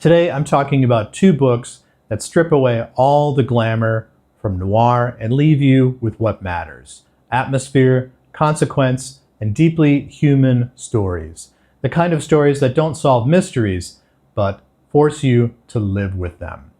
Today I'm talking about two books that strip away all the glamour from noir and leave you with what matters: atmosphere, consequence, and deeply human stories. The kind of stories that don't solve mysteries, but force you to live with them.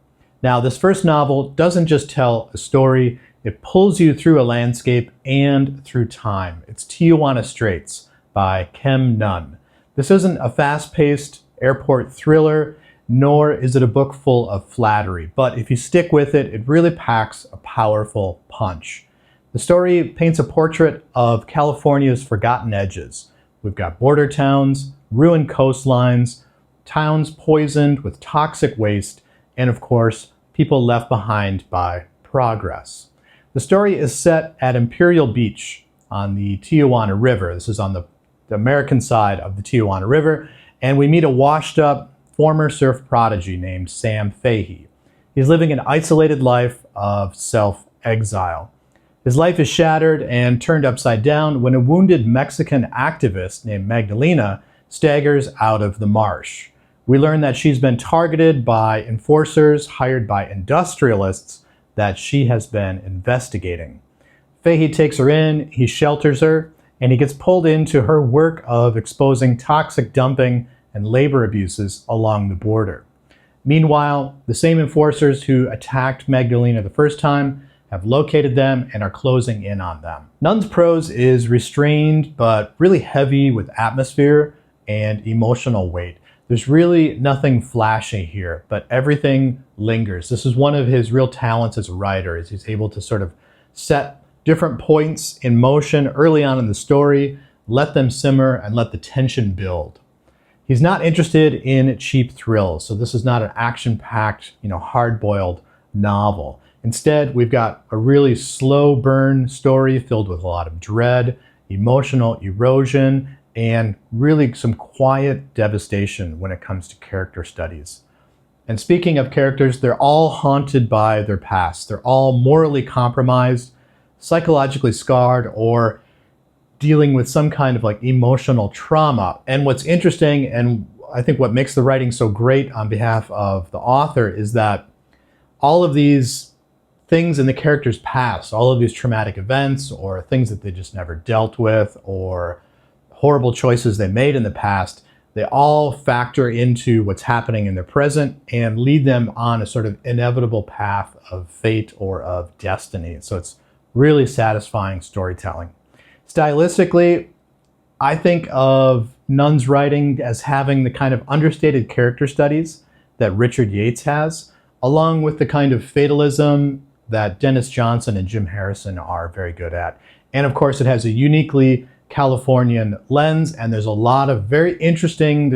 Now, this first novel doesn't just tell a story, it pulls you through a landscape and through time. It's Tijana Straits by Nunn. This isn't a fast-paced airport thriller, nor is it a book full of flattery, but if you stick with it, it really packs a powerful punch. The story paints a portrait of California's forgotten edges. We've got border towns, ruined coastlines, towns poisoned with toxic waste, and of course, people left behind by progress. The story is set at Imperial Beach on the Tijuana River. This is on the American side of the Tijuana River, and we meet a washed-up former surf prodigy named Sam Fahey. He's living an isolated life of self-exile. His life is shattered and turned upside down when a wounded Mexican activist named Magdalena staggers out of the marsh. We learn that she's been targeted by enforcers hired by industrialists that she has been investigating. Fahey takes her in, he shelters her, and he gets pulled into her work of exposing toxic dumping and labor abuses along the border. Meanwhile, the same enforcers who attacked Magdalena the first time have located them and are closing in on them. Nunn's prose is restrained but really heavy with atmosphere and emotional weight. There's really nothing flashy here, but everything lingers. This is one of his real talents as a writer, is he's able to sort of set different points in motion early on in the story, let them simmer, and let the tension build. He's not interested in cheap thrills, so this is not an action-packed, hard-boiled novel. Instead, we've got a really slow burn story filled with a lot of dread, emotional erosion, and really some quiet devastation when it comes to character studies. And speaking of characters, they're all haunted by their past. They're all morally compromised, psychologically scarred, or dealing with some kind of emotional trauma. And what's interesting, and I think what makes the writing so great on behalf of the author, is that all of these things in the character's past, all of these traumatic events or things that they just never dealt with or horrible choices they made in the past, they all factor into what's happening in their present and lead them on a sort of inevitable path of fate or of destiny. So it's really satisfying storytelling. Stylistically, I think of Nunn's writing as having the kind of understated character studies that Richard Yates has, along with the kind of fatalism that Denis Johnson and Jim Harrison are very good at. And of course, it has a uniquely Californian lens, and there's a very interesting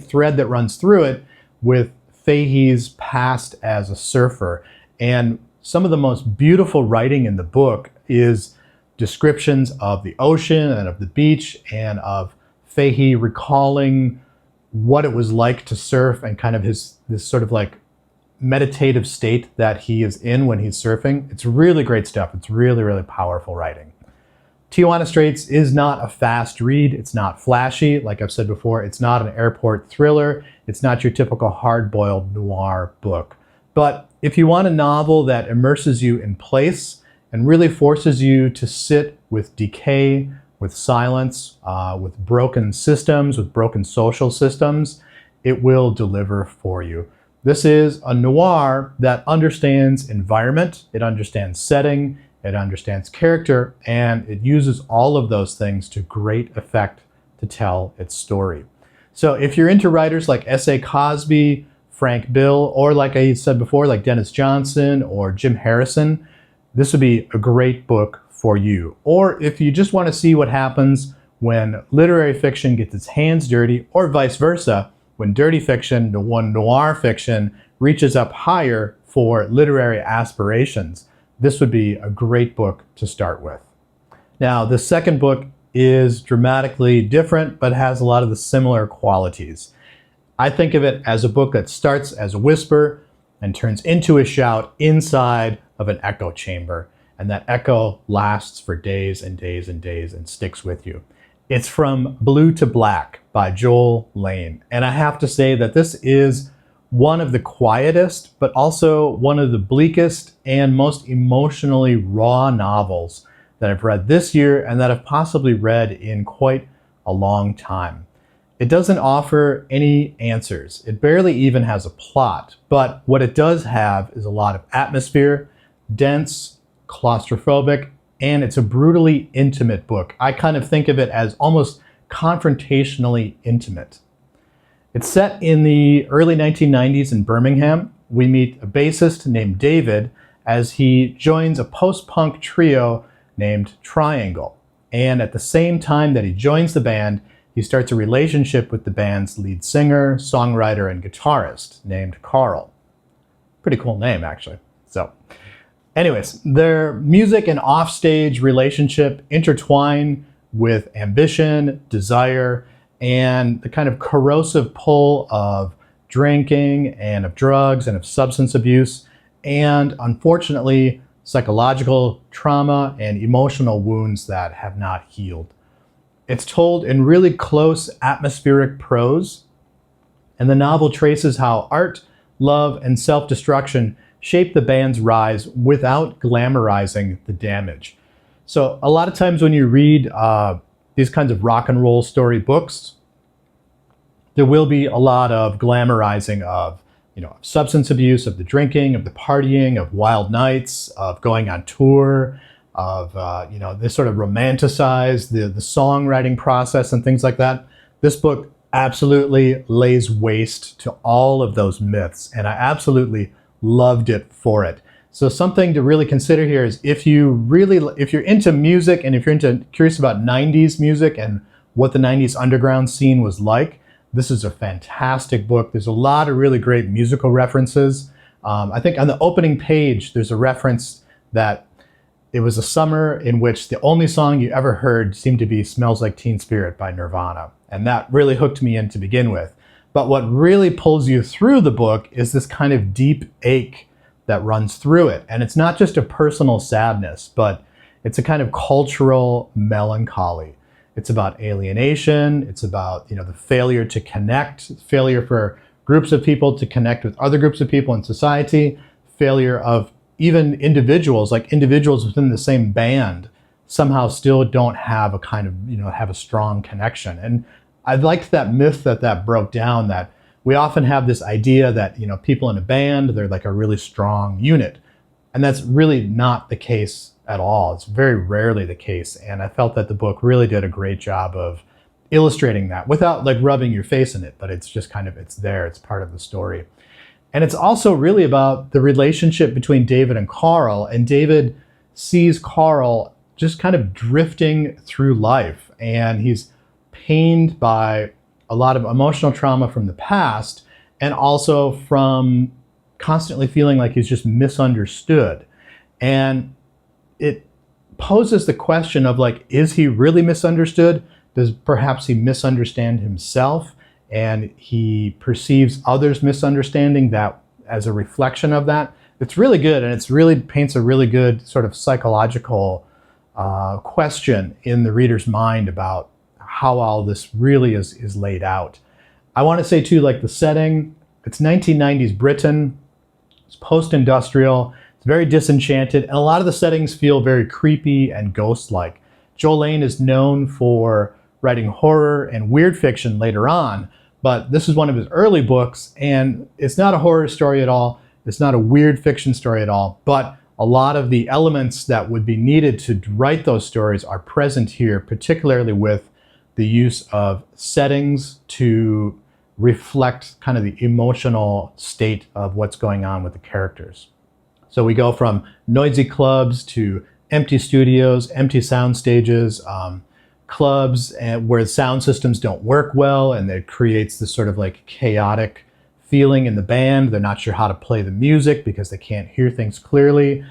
thread that runs through it with Fahey's past as a surfer. And some of the most beautiful writing in the book is descriptions of the ocean and of the beach and of Fahey recalling what it was like to surf and kind of this sort of meditative state that he is in when he's surfing. It's really great stuff. It's really, really powerful writing. Tijana Straits is not a fast read. It's not flashy. Like I've said before, it's not an airport thriller. It's not your typical hard-boiled noir book. But if you want a novel that immerses you in place and really forces you to sit with decay, with silence, with broken systems, with broken social systems, it will deliver for you. This is a noir that understands environment, it understands setting, it understands character, and it uses all of those things to great effect to tell its story. So if you're into writers like S.A. Cosby, Frank Bill, or like I said before, like Denis Johnson or Jim Harrison, this would be a great book for you. Or if you just want to see what happens when literary fiction gets its hands dirty, or vice versa, when dirty fiction, when noir fiction reaches up higher for literary aspirations, this would be a great book to start with. Now, the second book is dramatically different, but has a lot of the similar qualities. I think of it as a book that starts as a whisper and turns into a shout inside of an echo chamber. And that echo lasts for days and days and days and sticks with you. It's From Blue to Black by Joel Lane. And I have to say that this is one of the quietest, but also one of the bleakest and most emotionally raw novels that I've read this year and that I've possibly read in quite a long time. It doesn't offer any answers. It barely even has a plot, but what it does have is a lot of atmosphere, dense, claustrophobic, and it's a brutally intimate book. I kind of think of it as almost confrontationally intimate. It's set in the early 1990s in Birmingham. We meet a bassist named David as he joins a post-punk trio named Triangle. And at the same time that he joins the band, he starts a relationship with the band's lead singer, songwriter, and guitarist named Carl. Pretty cool name, actually. So, anyways, their music and offstage relationship intertwine with ambition, desire, and the kind of corrosive pull of drinking and of drugs and of substance abuse, and unfortunately, psychological trauma and emotional wounds that have not healed. It's told in really close atmospheric prose, and the novel traces how art, love, and self-destruction shape the band's rise without glamorizing the damage. So a lot of times when you read these kinds of rock and roll story books, there will be a lot of glamorizing of, substance abuse, of the drinking, of the partying, of wild nights, of going on tour, of, they sort of romanticize the songwriting process and things like that. This book absolutely lays waste to all of those myths, and I absolutely loved it for it. So something to really consider here is if you're into music and if you're curious about 90s music and what the 90s underground scene was like, this is a fantastic book. There's a lot of really great musical references. I think on the opening page, there's a reference that it was a summer in which the only song you ever heard seemed to be Smells Like Teen Spirit by Nirvana. And that really hooked me in to begin with. But what really pulls you through the book is this kind of deep ache that runs through it. And it's not just a personal sadness, but it's a kind of cultural melancholy. It's about alienation. It's about, the failure to connect, failure for groups of people to connect with other groups of people in society, failure of even individuals, like individuals within the same band, somehow still don't have a kind of, have a strong connection. And I liked that myth that broke down, that we often have this idea that, people in a band, they're like a really strong unit. And that's really not the case at all. It's very rarely the case. And I felt that the book really did a great job of illustrating that without like rubbing your face in it, but it's just kind of, it's there, it's part of the story. And it's also really about the relationship between David and Carl. And David sees Carl just kind of drifting through life. And he's pained by a lot of emotional trauma from the past, and also from constantly feeling like he's just misunderstood. And it poses the question of like, is he really misunderstood? Does perhaps he misunderstand himself? And he perceives others' misunderstanding that as a reflection of that. It's really good, and it's really paints a really good sort of psychological question in the reader's mind about how all this really is laid out. I want to say too, like the setting, it's 1990s Britain, it's post-industrial, it's very disenchanted, and a lot of the settings feel very creepy and ghost-like. Joel Lane is known for writing horror and weird fiction later on, but this is one of his early books, and it's not a horror story at all. It's not a weird fiction story at all, but a lot of the elements that would be needed to write those stories are present here, particularly with the use of settings to reflect kind of the emotional state of what's going on with the characters. So we go from noisy clubs to empty studios, empty sound stages, clubs where sound systems don't work well, and it creates this sort of like chaotic feeling in the band. They're not sure how to play the music because they can't hear things clearly.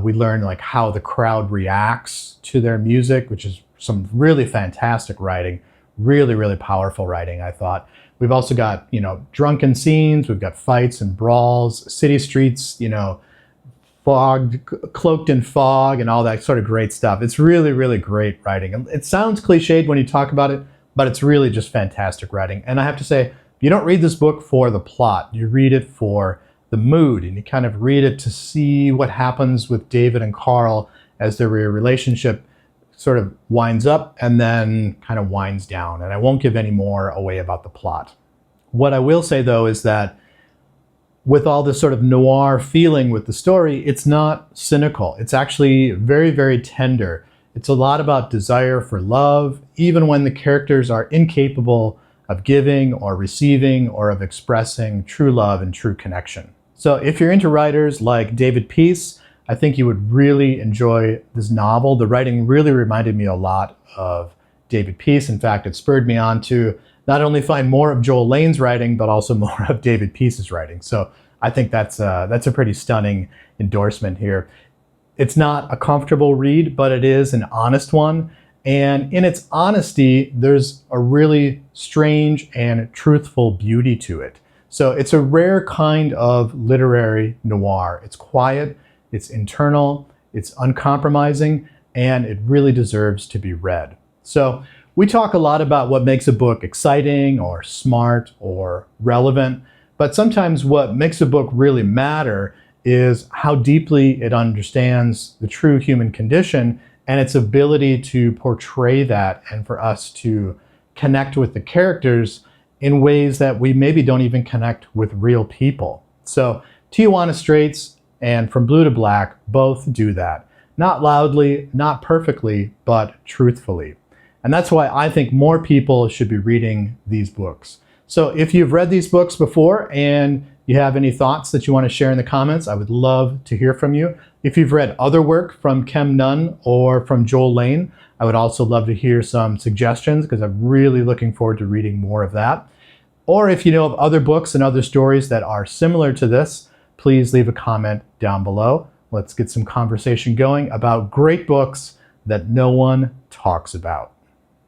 We learn like how the crowd reacts to their music, which is some really fantastic writing, really, really powerful writing, I thought. We've also got, drunken scenes, we've got fights and brawls, city streets, cloaked in fog and all that sort of great stuff. It's really, really great writing. It sounds cliched when you talk about it, but it's really just fantastic writing. And I have to say, You don't read this book for the plot. You read it for the mood, and you kind of read it to see what happens with David and Carl as their relationship sort of winds up and then kind of winds down. And I won't give any more away about the plot. What I will say, though, is that with all this sort of noir feeling with the story, it's not cynical. It's actually very, very tender. It's a lot about desire for love, even when the characters are incapable of giving or receiving or of expressing true love and true connection. So if you're into writers like David Peace, I think you would really enjoy this novel. The writing really reminded me a lot of David Peace. In fact, it spurred me on to not only find more of Joel Lane's writing, but also more of David Peace's writing. So I think that's a pretty stunning endorsement here. It's not a comfortable read, but it is an honest one. And in its honesty, there's a really strange and truthful beauty to it. So it's a rare kind of literary noir. It's quiet, it's internal, it's uncompromising, and it really deserves to be read. So we talk a lot about what makes a book exciting or smart or relevant, but sometimes what makes a book really matter is how deeply it understands the true human condition and its ability to portray that, and for us to connect with the characters in ways that we maybe don't even connect with real people. So Tijana Straits and From Blue to Black both do that. Not loudly, not perfectly, but truthfully. And that's why I think more people should be reading these books. So if you've read these books before and you have any thoughts that you want to share in the comments, I would love to hear from you. If you've read other work from Nunn or from Joel Lane, I would also love to hear some suggestions, because I'm really looking forward to reading more of that. Or if you know of other books and other stories that are similar to this, please leave a comment down below. Let's get some conversation going about great books that no one talks about.